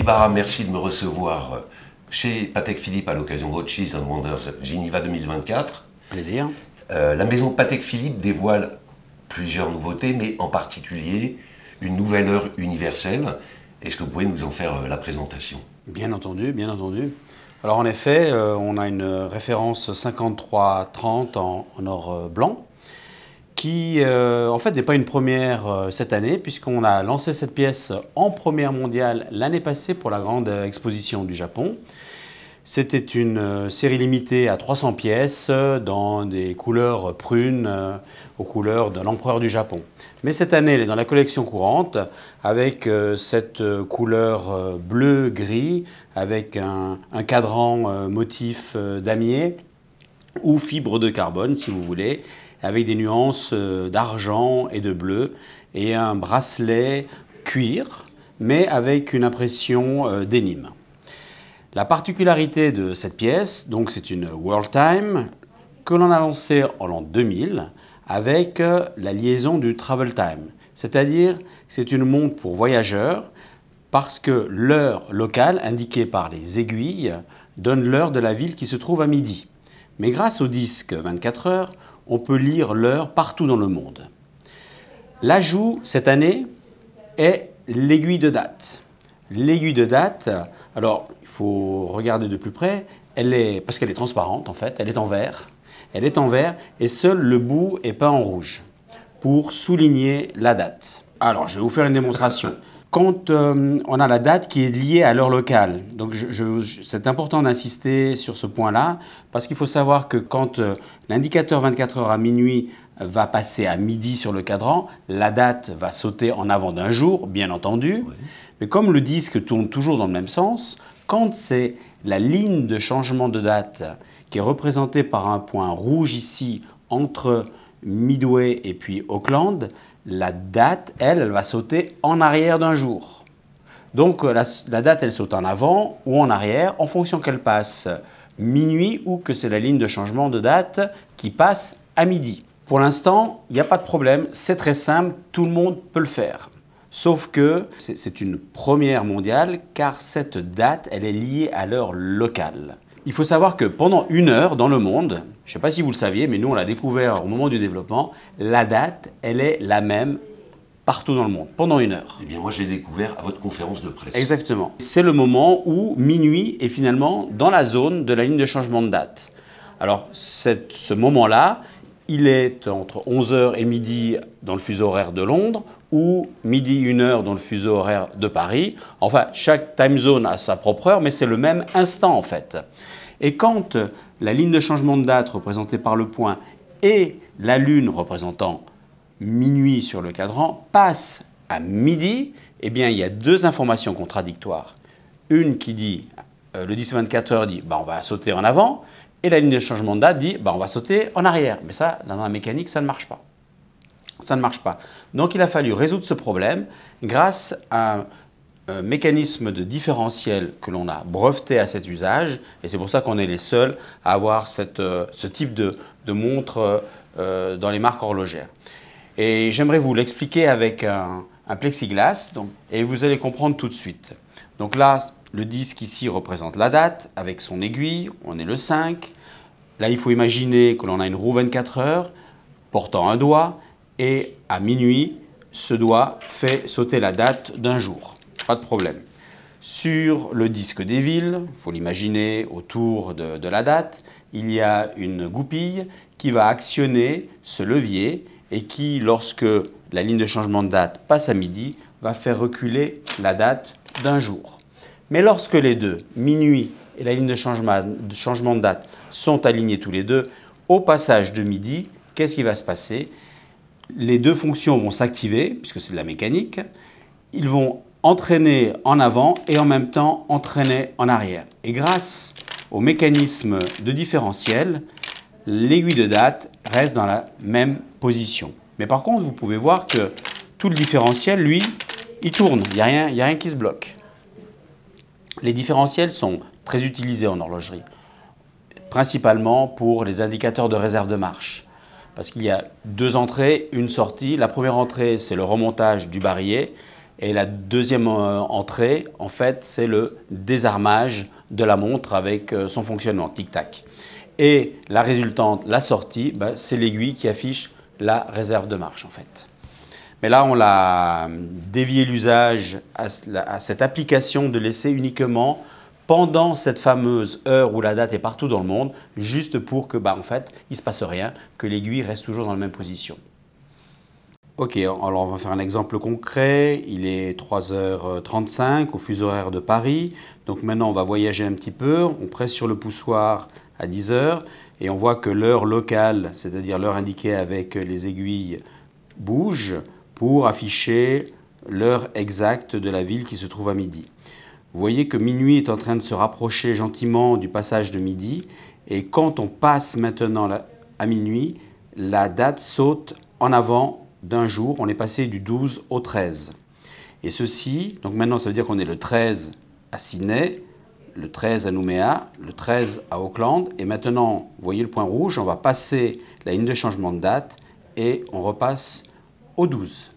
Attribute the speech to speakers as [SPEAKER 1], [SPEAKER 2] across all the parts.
[SPEAKER 1] Ibarra, merci de me recevoir chez Patek Philippe à l'occasion de Watches and Wonders Geneva 2024.
[SPEAKER 2] Plaisir.
[SPEAKER 1] La maison Patek Philippe dévoile plusieurs nouveautés, mais en particulier une nouvelle heure universelle. Est-ce que vous pouvez nous en faire la présentation?
[SPEAKER 2] Bien entendu, bien entendu. Alors en effet, on a une référence 53-30 en or blanc, qui en fait n'est pas une première cette année, puisqu'on a lancé cette pièce en première mondiale l'année passée pour la grande exposition du Japon. C'était une série limitée à 300 pièces dans des couleurs prunes aux couleurs de l'empereur du Japon. Mais cette année, elle est dans la collection courante avec cette couleur bleu-gris avec un cadran motif damier ou fibre de carbone si vous voulez, avec des nuances d'argent et de bleu et un bracelet cuir mais avec une impression dénime. La particularité de cette pièce, donc c'est une World Time que l'on a lancée en l'an 2000 avec la liaison du Travel Time. C'est-à-dire que c'est une montre pour voyageurs parce que l'heure locale indiquée par les aiguilles donne l'heure de la ville qui se trouve à midi. Mais grâce au disque 24 heures, on peut lire l'heure partout dans le monde. L'ajout cette année est l'aiguille de date. L'aiguille de date, alors il faut regarder de plus près, parce qu'elle est transparente en fait, elle est en verre. Elle est en verre et seul le bout est peint en rouge pour souligner la date. Alors je vais vous faire une démonstration. Quand on a la date qui est liée à l'heure locale, donc c'est important d'insister sur ce point-là parce qu'il faut savoir que quand l'indicateur 24 heures à minuit va passer à midi sur le cadran, la date va sauter en avant d'un jour, bien entendu. Oui. Mais comme le disque tourne toujours dans le même sens, quand c'est la ligne de changement de date qui est représentée par un point rouge ici entre Midway et puis Auckland, la date, elle va sauter en arrière d'un jour. Donc la date, elle saute en avant ou en arrière en fonction qu'elle passe minuit ou que c'est la ligne de changement de date qui passe à midi. Pour l'instant, il n'y a pas de problème, c'est très simple, tout le monde peut le faire. Sauf que c'est une première mondiale car cette date, elle est liée à l'heure locale. Il faut savoir que pendant une heure dans le monde, je ne sais pas si vous le saviez, mais nous on l'a découvert au moment du développement, la date, elle est la même partout dans le monde, pendant une heure.
[SPEAKER 1] Eh bien moi j'ai découvert à votre conférence de presse.
[SPEAKER 2] Exactement. C'est le moment où minuit est finalement dans la zone de la ligne de changement de date. Alors ce moment-là, il est entre 11h et midi dans le fuseau horaire de Londres ou midi 1h dans le fuseau horaire de Paris. Enfin, chaque time zone a sa propre heure, mais c'est le même instant en fait. Et quand la ligne de changement de date représentée par le point et la lune représentant minuit sur le cadran passent à midi, eh bien, il y a deux informations contradictoires. Une qui dit, le 10-24 heures dit on va sauter en avant, et la ligne de changement de date dit on va sauter en arrière. Mais ça, dans la mécanique, ça ne marche pas. Ça ne marche pas. Donc il a fallu résoudre ce problème grâce à un mécanisme de différentiel que l'on a breveté à cet usage. Et c'est pour ça qu'on est les seuls à avoir ce type de montre dans les marques horlogères. Et j'aimerais vous l'expliquer avec un plexiglas. Et vous allez comprendre tout de suite. Donc là, le disque ici représente la date avec son aiguille, on est le 5. Là, il faut imaginer que l'on a une roue 24 heures portant un doigt et à minuit, ce doigt fait sauter la date d'un jour. Pas de problème. Sur le disque des villes, il faut l'imaginer autour de la date, il y a une goupille qui va actionner ce levier et qui, lorsque la ligne de changement de date passe à midi, va faire reculer la date d'un jour. Mais lorsque les deux, minuit et la ligne de changement de date, sont alignés tous les deux, au passage de midi, qu'est-ce qui va se passer? Les deux fonctions vont s'activer, puisque c'est de la mécanique. Ils vont entraîner en avant et en même temps entraîner en arrière. Et grâce au mécanisme de différentiel, l'aiguille de date reste dans la même position. Mais par contre, vous pouvez voir que tout le différentiel, lui, il tourne. Il n'y a rien qui se bloque. Les différentiels sont très utilisés en horlogerie, principalement pour les indicateurs de réserve de marche. Parce qu'il y a deux entrées, une sortie. La première entrée, c'est le remontage du barillet. Et la deuxième entrée, en fait, c'est le désarmage de la montre avec son fonctionnement, tic-tac. Et la résultante, la sortie, c'est l'aiguille qui affiche la réserve de marche, en fait. Mais là, on a dévié l'usage à cette application de laisser uniquement pendant cette fameuse heure où la date est partout dans le monde, juste pour que, en fait, il ne se passe rien, que l'aiguille reste toujours dans la même position. Ok, alors on va faire un exemple concret. Il est 3h35 au fuseau horaire de Paris. Donc maintenant, on va voyager un petit peu. On presse sur le poussoir à 10h et on voit que l'heure locale, c'est-à-dire l'heure indiquée avec les aiguilles, bouge pour afficher l'heure exacte de la ville qui se trouve à midi. Vous voyez que minuit est en train de se rapprocher gentiment du passage de midi. Et quand on passe maintenant à minuit, la date saute en avant d'un jour, on est passé du 12 au 13. Et ceci, donc maintenant ça veut dire qu'on est le 13 à Sydney, le 13 à Nouméa, le 13 à Auckland. Et maintenant, vous voyez le point rouge, on va passer la ligne de changement de date et on repasse au 12.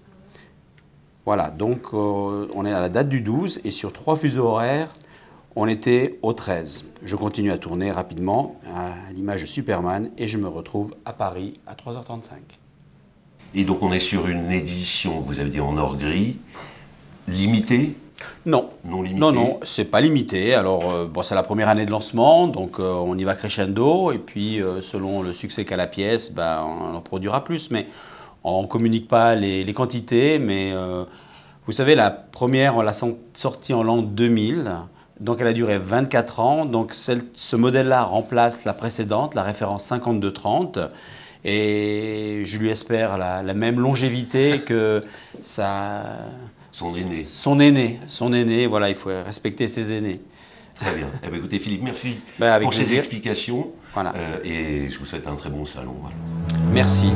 [SPEAKER 2] Voilà, donc on est à la date du 12 et sur 3 fuseaux horaires, on était au 13. Je continue à tourner rapidement à l'image de Superman et je me retrouve à Paris à 3h35.
[SPEAKER 1] Et donc on est sur une édition, vous avez dit en or gris, limitée?
[SPEAKER 2] Non.
[SPEAKER 1] Non limitée?
[SPEAKER 2] Non, c'est pas limité. Alors, c'est la première année de lancement, donc on y va crescendo. Et puis, selon le succès qu'a la pièce, on en produira plus. Mais on ne communique pas les quantités. Mais vous savez, la première, on l'a sortie en l'an 2000. Donc, elle a duré 24 ans. Donc, ce modèle-là remplace la précédente, la référence 5230. Et je lui espère la même longévité que son aîné, voilà, il faut respecter ses aînés.
[SPEAKER 1] Très bien. Eh bien, écoutez Philippe, merci
[SPEAKER 2] avec
[SPEAKER 1] pour
[SPEAKER 2] plaisir.
[SPEAKER 1] ces explications.
[SPEAKER 2] Voilà.
[SPEAKER 1] Et je vous souhaite un très bon salon. Voilà.
[SPEAKER 2] Merci.